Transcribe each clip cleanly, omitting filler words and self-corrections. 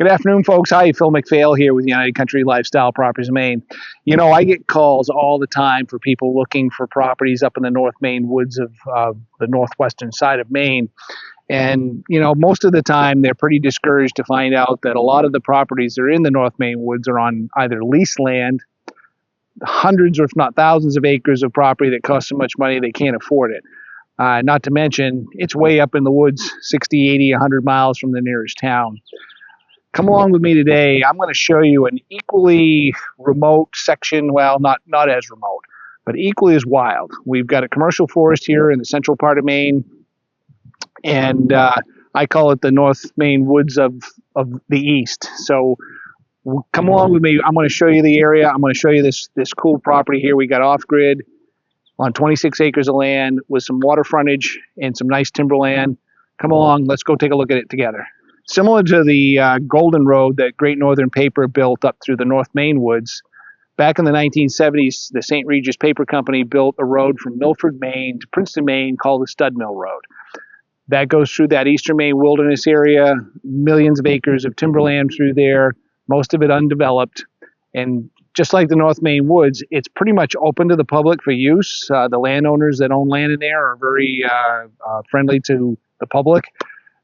Good afternoon, folks. Hi, Phil McPhail here with United Country Lifestyle Properties of Maine. You know, I get calls all the time for people looking for properties up in the North Maine woods of the northwestern side of Maine. And, you know, most of the time they're pretty discouraged to find out that a lot of the properties that are in the North Maine woods are on either leased land, hundreds or if not thousands of acres of property that costs so much money they can't afford it. Not to mention, it's way up in the woods, 60, 80, 100 miles from the nearest town. Come along with me today. I'm going to show you an equally remote section. Well, not as remote, but equally as wild. We've got a commercial forest here in the central part of Maine, and I call it the North Maine woods of the East. So come along with me. I'm going to show you the area. I'm going to show you this cool property here we got off grid on 26 acres of land with some water frontage and some nice timberland. Come along. Let's go take a look at it together. Similar to the Golden Road that Great Northern Paper built up through the North Maine woods, back in the 1970s, the St. Regis Paper Company built a road from Milford, Maine to Princeton, Maine called the Stud Mill Road. That goes through that eastern Maine wilderness area, millions of acres of timberland through there, most of it undeveloped. And just like the North Maine woods, it's pretty much open to the public for use. The landowners that own land in there are very friendly to the public.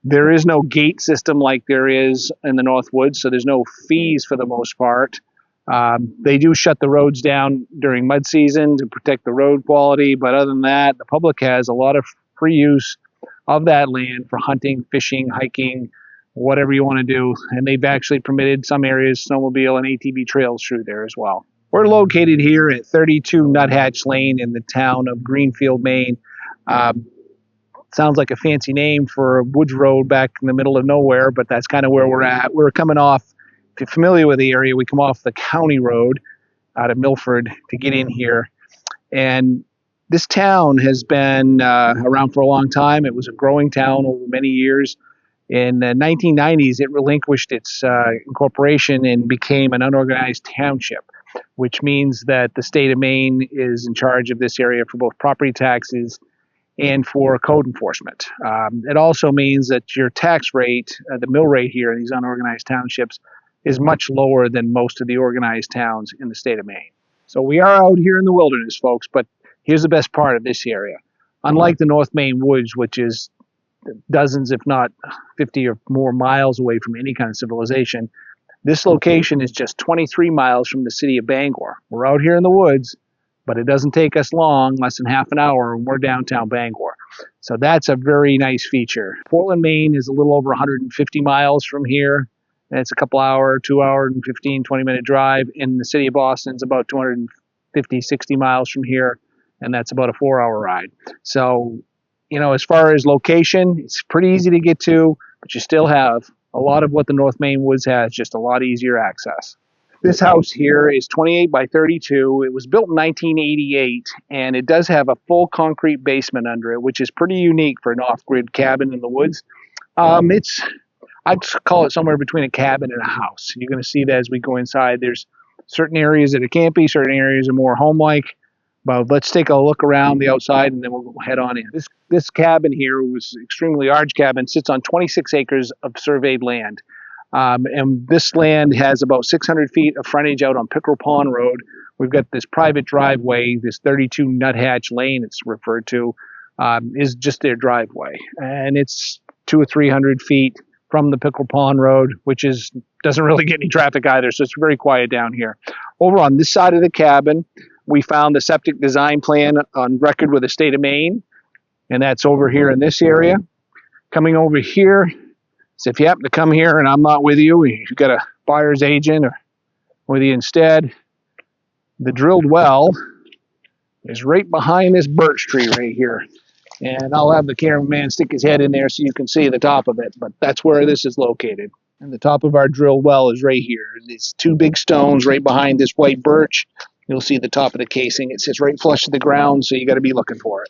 There is no gate system like there is in the North Woods, so there's no fees for the most part. They do shut the roads down during mud season to protect the road quality, but other than that, the public has a lot of free use of that land for hunting, fishing, hiking, whatever you want to do, and they've actually permitted some areas snowmobile and ATV trails through there as well. We're located here at 32 Nuthatch Lane in the town of Greenfield, Maine. Sounds like a fancy name for a woods road back in the middle of nowhere, but that's kind of where we're at. We're coming off, if you're familiar with the area, we come off the county road out of Milford to get in here. And this town has been around for a long time. It was a growing town over many years. In the 1990s, it relinquished its incorporation and became an unorganized township, which means that the state of Maine is in charge of this area for both property taxes and for code enforcement. It also means that your tax rate, the mill rate here in these unorganized townships, is much lower than most of the organized towns in the state of Maine. So we are out here in the wilderness, folks, but here's the best part of this area. Unlike the North Maine woods, which is dozens, if not 50 or more miles away from any kind of civilization, this location is just 23 miles from the city of Bangor. We're out here in the woods, but it doesn't take us long, less than half an hour, and we're downtown Bangor. So that's a very nice feature. Portland, Maine is a little over 150 miles from here, and it's a couple hour, 2 hour and 15, 20-minute drive. In the city of Boston's about 250, 60 miles from here, and that's about a 4-hour ride. So, you know, as far as location, it's pretty easy to get to, but you still have a lot of what the North Maine woods has, just a lot easier access. This house here is 28 by 32. It was built in 1988, and it does have a full concrete basement under it, which is pretty unique for an off-grid cabin in the woods. I'd call it somewhere between a cabin and a house. You're going to see that as we go inside. There's certain areas that are campy, certain areas are more home-like. But let's take a look around the outside, and then we'll head on in. This cabin here was an extremely large cabin, sits on 26 acres of surveyed land. And this land has about 600 feet of frontage out on Pickerel Pond Road. We've got this private driveway, this 32 Nuthatch Lane it's referred to, is just their driveway. And it's 200 or 300 feet from the Pickerel Pond Road, which doesn't really get any traffic either, so it's very quiet down here. Over on this side of the cabin, we found the septic design plan on record with the state of Maine, and that's over here in this area. Coming over here, so if you happen to come here and I'm not with you, you've got a buyer's agent or with you instead, the drilled well is right behind this birch tree right here. And I'll have the cameraman stick his head in there so you can see the top of it, but that's where this is located. And the top of our drilled well is right here. These two big stones right behind this white birch. You'll see the top of the casing. It sits right flush to the ground, so you got to be looking for it.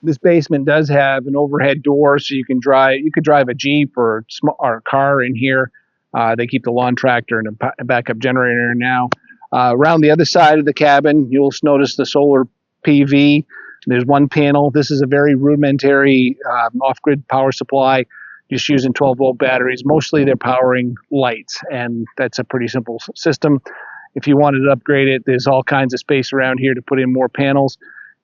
This basement does have an overhead door, so you could drive a Jeep or a car in here. They keep the lawn tractor and a backup generator now. Around the other side of the cabin, you'll notice the solar PV. There's one panel. This is a very rudimentary off-grid power supply. just using 12-volt batteries. Mostly they're powering lights, and that's a pretty simple system. If you wanted to upgrade it, there's all kinds of space around here to put in more panels.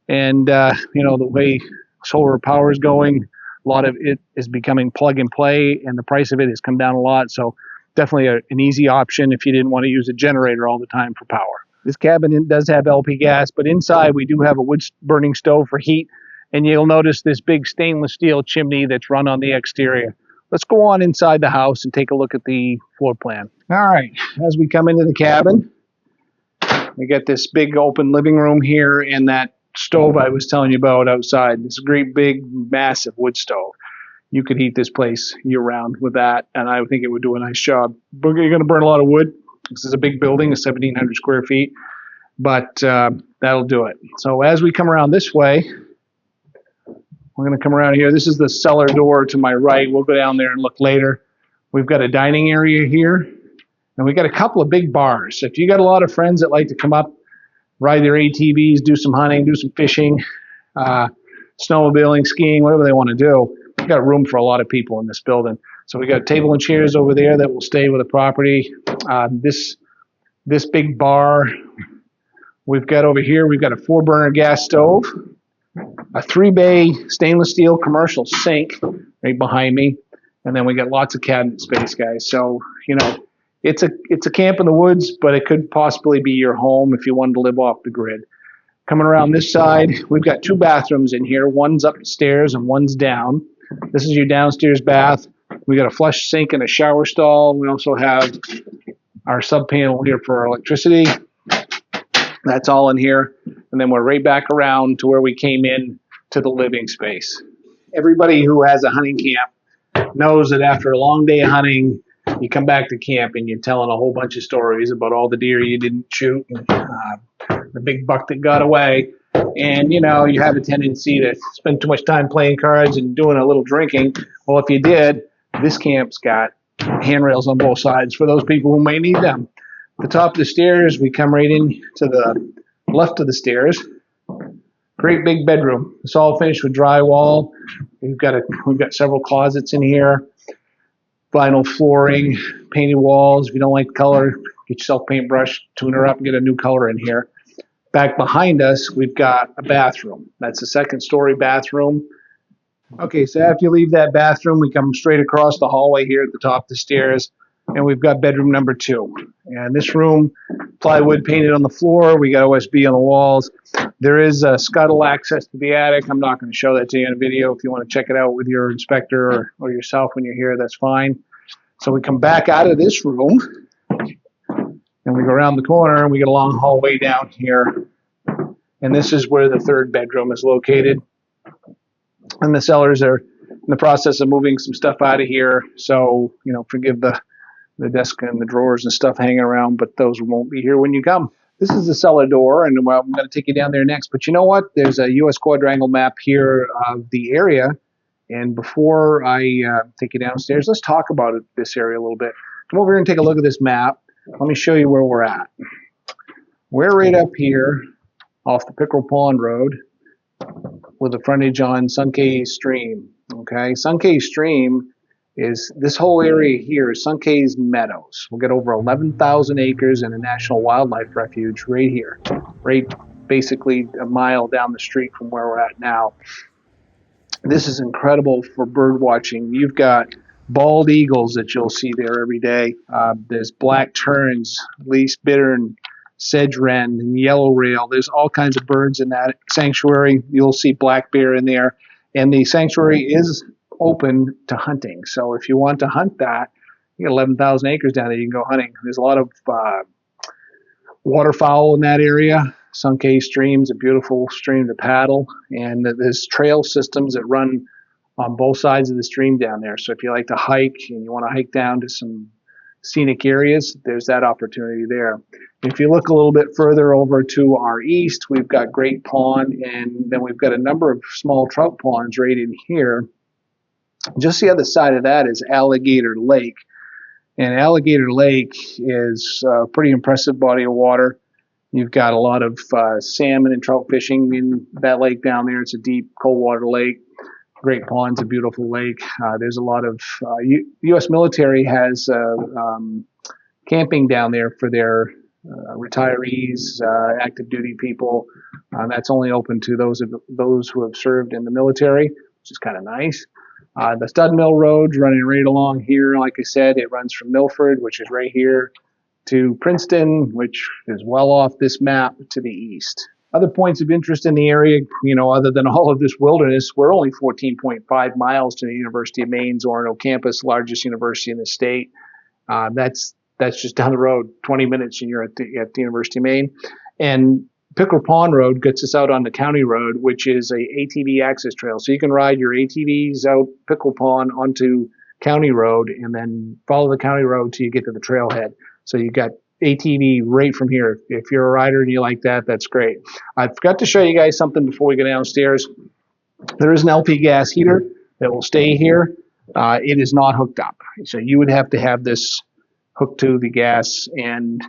And, the way solar power is going, a lot of it is becoming plug and play, and the price of it has come down a lot. So definitely an easy option if you didn't want to use a generator all the time for power. This cabin does have LP gas, but inside we do have a wood burning stove for heat. And you'll notice this big stainless steel chimney that's run on the exterior. Let's go on inside the house and take a look at the floor plan. All right, as we come into the cabin, we got this big open living room here and that stove I was telling you about outside. This great big massive wood stove. You could heat this place year round with that, and I think it would do a nice job. But you're going to burn a lot of wood. This is a big building, 1,700 square feet, but that'll do it. So as we come around this way, we're going to come around here. This is the cellar door to my right. We'll go down there and look later. We've got a dining area here, and we got a couple of big bars. So if you got a lot of friends that like to come up, ride their ATVs, do some hunting, do some fishing, snowmobiling, skiing, whatever they want to do, we've got room for a lot of people in this building. So we got table and chairs over there that will stay with the property. This big bar we've got over here, we've got a 4-burner gas stove, a 3-bay stainless steel commercial sink right behind me, and then we got lots of cabinet space, guys. So, it's a camp in the woods, but it could possibly be your home if you wanted to live off the grid. Coming around this side, we've got 2 bathrooms in here. One's upstairs and one's down. This is your downstairs bath. We got a flush sink and a shower stall. We also have our sub panel here for our electricity. That's all in here. And then we're right back around to where we came in to the living space. Everybody who has a hunting camp knows that after a long day of hunting, you come back to camp and you're telling a whole bunch of stories about all the deer you didn't shoot, and, the big buck that got away. And, you have a tendency to spend too much time playing cards and doing a little drinking. Well, if you did, this camp's got handrails on both sides for those people who may need them. The top of the stairs, we come right in to the left of the stairs. Great big bedroom. It's all finished with drywall. We've got several closets in here. Vinyl flooring, painted walls. If you don't like the color, get yourself a paintbrush, tune her up, and get a new color in here. Back behind us, we've got a bathroom. That's a 2nd-story bathroom. Okay, so after you leave that bathroom, we come straight across the hallway here at the top of the stairs, and we've got bedroom number 2. And this room, plywood painted on the floor. We got OSB on the walls. There is a scuttle access to the attic. I'm not going to show that to you in a video. If you want to check it out with your inspector or yourself when you're here, that's fine. So we come back out of this room, and we go around the corner, and we get a long hallway down here. And this is where the 3rd bedroom is located. And the sellers are in the process of moving some stuff out of here. So, forgive the desk and the drawers and stuff hanging around, but those won't be here when you come. This is the cellar door, and I'm going to take you down there next. But you know what? There's a U.S. quadrangle map here of the area. And before I take you downstairs, let's talk about this area a little bit. Come over here and take a look at this map. Let me show you where we're at. We're right up here off the Pickerel Pond Road with a frontage on Sunkhaze Stream. Okay, Sunkhaze Stream is this whole area here is Sunkhaze Meadows. We'll get over 11,000 acres and a national wildlife refuge right here, right basically a mile down the street from where we're at now. This is incredible for bird watching. You've got bald eagles that you'll see there every day. There's black terns, least bittern, sedge wren, and yellow rail. There's all kinds of birds in that sanctuary. You'll see black bear in there. And the sanctuary is open to hunting. So if you want to hunt that, you got 11,000 acres down there, you can go hunting. There's a lot of waterfowl in that area. Sunkhaze Stream's a beautiful stream to paddle. And there's trail systems that run on both sides of the stream down there. So if you like to hike and you want to hike down to some scenic areas, there's that opportunity there. If you look a little bit further over to our east, we've got Great Pond, and then we've got a number of small trout ponds right in here. Just the other side of that is Alligator Lake. And Alligator Lake is a pretty impressive body of water. You've got a lot of salmon and trout fishing in that lake down there. It's a deep, cold water lake. Great Pond's a beautiful lake. There's a lot of U.S. military has camping down there for their retirees, active duty people. That's only open to those who have served in the military, which is kind of nice. The Stud Mill Road's running right along here. Like I said, it runs from Milford, which is right here, to Princeton, which is well off this map to the east. Other points of interest in the area, other than all of this wilderness, we're only 14.5 miles to the University of Maine's Orono campus, largest university in the state. That's just down the road, 20 minutes, and you're at the University of Maine. And Pickerel Pond Road gets us out on the county road, which is a ATV access trail. So you can ride your ATVs out Pickerel Pond onto county road and then follow the county road till you get to the trailhead. So you got ATV right from here. If you're a rider and you like that, that's great. I forgot to show you guys something before we go downstairs. There is an LP gas heater that will stay here. It is not hooked up. So you would have to have this hooked to the gas and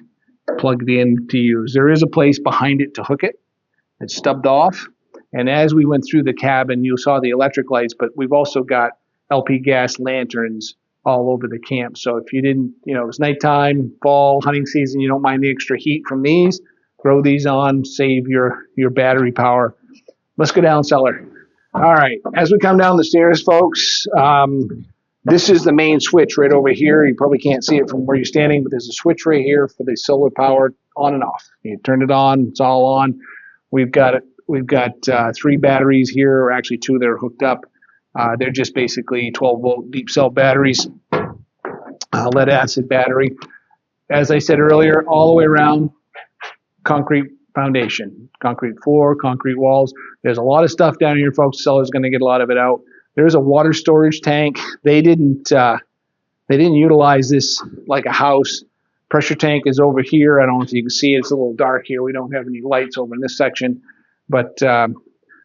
plugged in to use. There is a place behind it to hook it. It's stubbed off. And as we went through the cabin, you saw the electric lights, but we've also got LP gas lanterns all over the camp. So if you didn't, it's nighttime, fall, hunting season, you don't mind the extra heat from these, throw these on, save your battery power. Let's go down cellar. All right. As we come down the stairs, folks, this is the main switch right over here. You probably can't see it from where you're standing, but there's a switch right here for the solar power on and off. You turn it on, it's all on. We've got 3 batteries here, or actually 2 that are hooked up. They're just basically 12-volt deep cell batteries, lead acid battery. As I said earlier, all the way around, concrete foundation, concrete floor, concrete walls. There's a lot of stuff down here, folks. The cellar's going to get a lot of it out. There's a water storage tank. They didn't utilize this like a house. Pressure tank is over here. I don't know if you can see it. It's a little dark here. We don't have any lights over in this section, but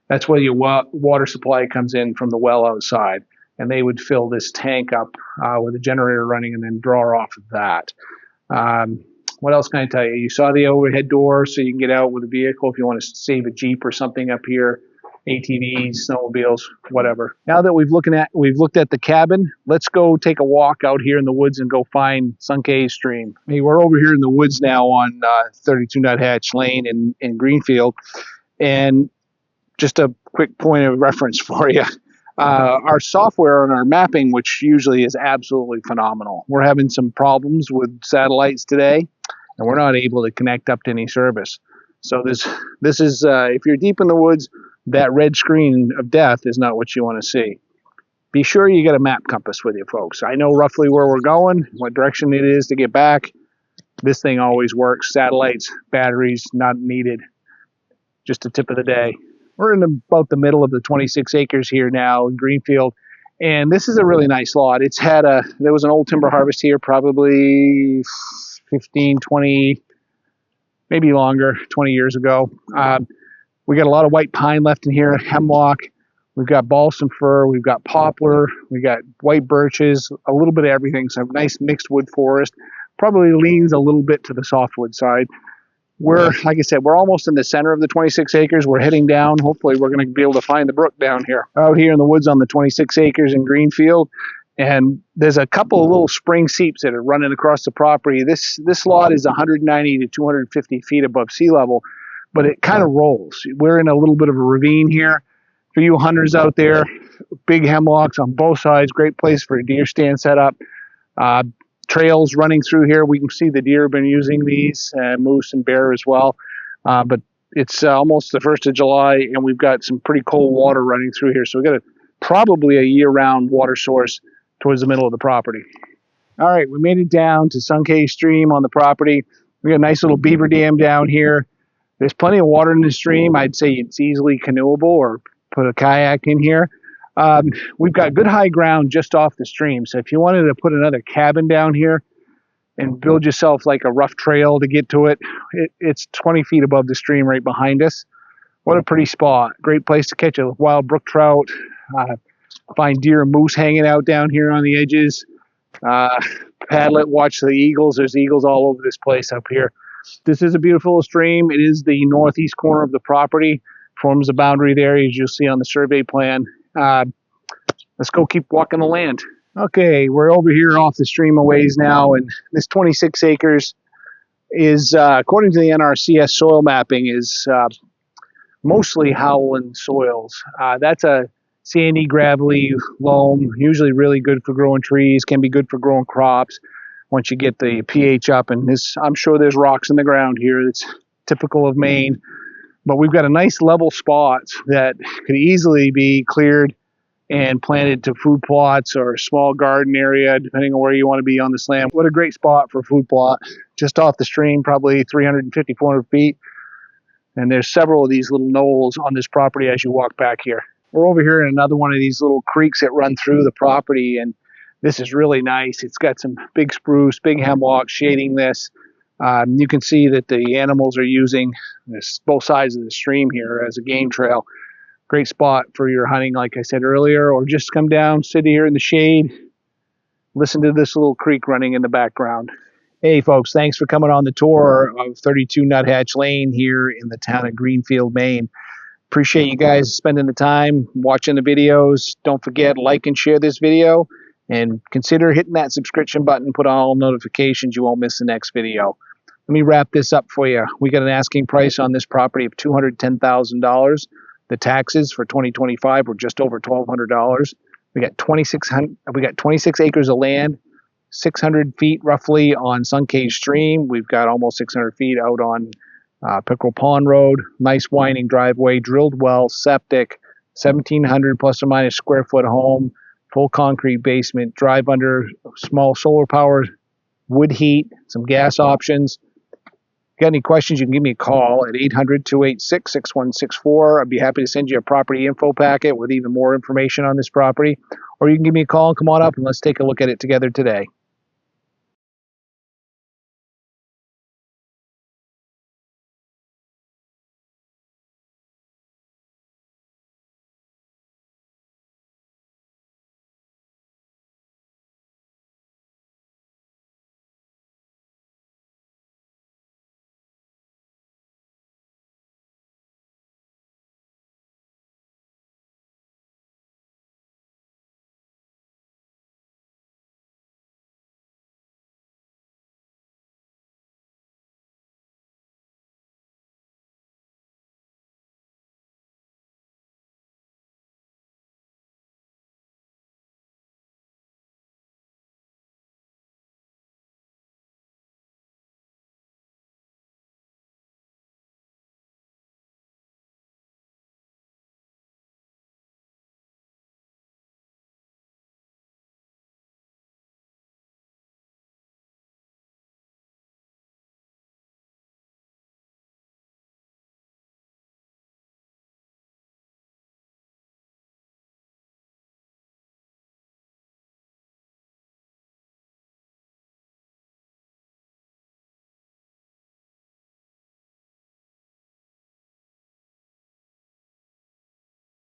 that's where your water supply comes in from the well outside. And they would fill this tank up with a generator running and then draw off of that. What else can I tell you? You saw the overhead door, so you can get out with a vehicle if you want to save a Jeep or something up here. ATVs, snowmobiles, whatever. Now that we've looked at the cabin, let's go take a walk out here in the woods and go find Sunkhaze stream. Hey, we're over here in the woods now on 32 Nuthatch Lane in Greenfield. And just a quick point of reference for you. Our software and our mapping, which usually is absolutely phenomenal. We're having some problems with satellites today, and we're not able to connect up to any service. So this is if you're deep in the woods, that red screen of death is not what you want to see. Be sure you get a map compass with you, folks. I know roughly where we're going, what direction it is to get back. This thing always works. Satellites, batteries, not needed. Just a tip of the day. We're in about the middle of the 26 acres here now in Greenfield, and this is a really nice lot. There was an old timber harvest here probably 15, 20, maybe longer, 20 years ago. We got a lot of white pine left in here, hemlock. We've got balsam fir. We've got poplar. We got white birches, a little bit of everything. So a nice mixed wood forest. Probably leans a little bit to the softwood side. Like I said, we're almost in the center of the 26 acres. We're heading down. Hopefully we're going to be able to find the brook down here. Out here in the woods on the 26 acres in Greenfield. And there's a couple of little spring seeps that are running across the property. This lot is 190 to 250 feet above sea level, but it kind of rolls. We're in a little bit of a ravine here. For you hunters out there, big hemlocks on both sides, great place for a deer stand setup. Trails running through here. We can see the deer have been using these, moose and bear as well. But it's almost the 1st of July, and we've got some pretty cold water running through here. So we've got probably a year-round water source towards the middle of the property. All right, we made it down to Sunkhaze stream on the property. We got a nice little beaver dam down here. There's plenty of water in the stream. I'd say it's easily canoeable or put a kayak in here. We've got good high ground just off the stream. So if you wanted to put another cabin down here and build yourself like a rough trail to get to it, it's 20 feet above the stream right behind us. What a pretty spot. Great place to catch a wild brook trout, find deer and moose hanging out down here on the edges, paddle it, watch the eagles. There's eagles all over this place up here. This is a beautiful stream. It is the northeast corner of the property, forms a boundary there, as you'll see on the survey plan. let's go keep walking the land. Okay, we're over here off the stream a ways now, and this 26 acres is, according to the NRCS soil mapping, is mostly howland soils. That's a sandy, gravelly loam, usually really good for growing trees, can be good for growing crops once you get the pH up. And this, I'm sure there's rocks in the ground here. It's typical of Maine. But we've got a nice level spots that could easily be cleared and planted to food plots or a small garden area, depending on where you want to be on this land. What a great spot for a food plot. Just off the stream, probably 350, 400 feet. And there's several of these little knolls on this property as you walk back here. We're over here in another one of these little creeks that run through the property, and this is really nice. It's got some big spruce, big hemlock shading this. You can see that the animals are using both sides of the stream here as a game trail. Great spot for your hunting, like I said earlier, or just come down, sit here in the shade, listen to this little creek running in the background. Hey folks, thanks for coming on the tour of 32 Nuthatch Lane here in the town of Greenfield, Maine. Appreciate you guys spending the time watching the videos. Don't forget, like and share this video, and consider hitting that subscription button, put on all notifications. You won't miss the next video. Let me wrap this up for you. We got an asking price on this property of $210,000. The taxes for 2025 were just over $1,200. We got 26 acres of land, 600 feet roughly on Sunkhaze Stream. We've got almost 600 feet out on Pickerel Pond Road. Nice winding driveway, drilled well, septic, 1,700 plus or minus square foot home, full concrete basement, drive under, small solar powered wood heat, some gas options. Got any questions, you can give me a call at 800-286-6164. I'd be happy to send you a property info packet with even more information on this property. Or you can give me a call and come on up and let's take a look at it together today.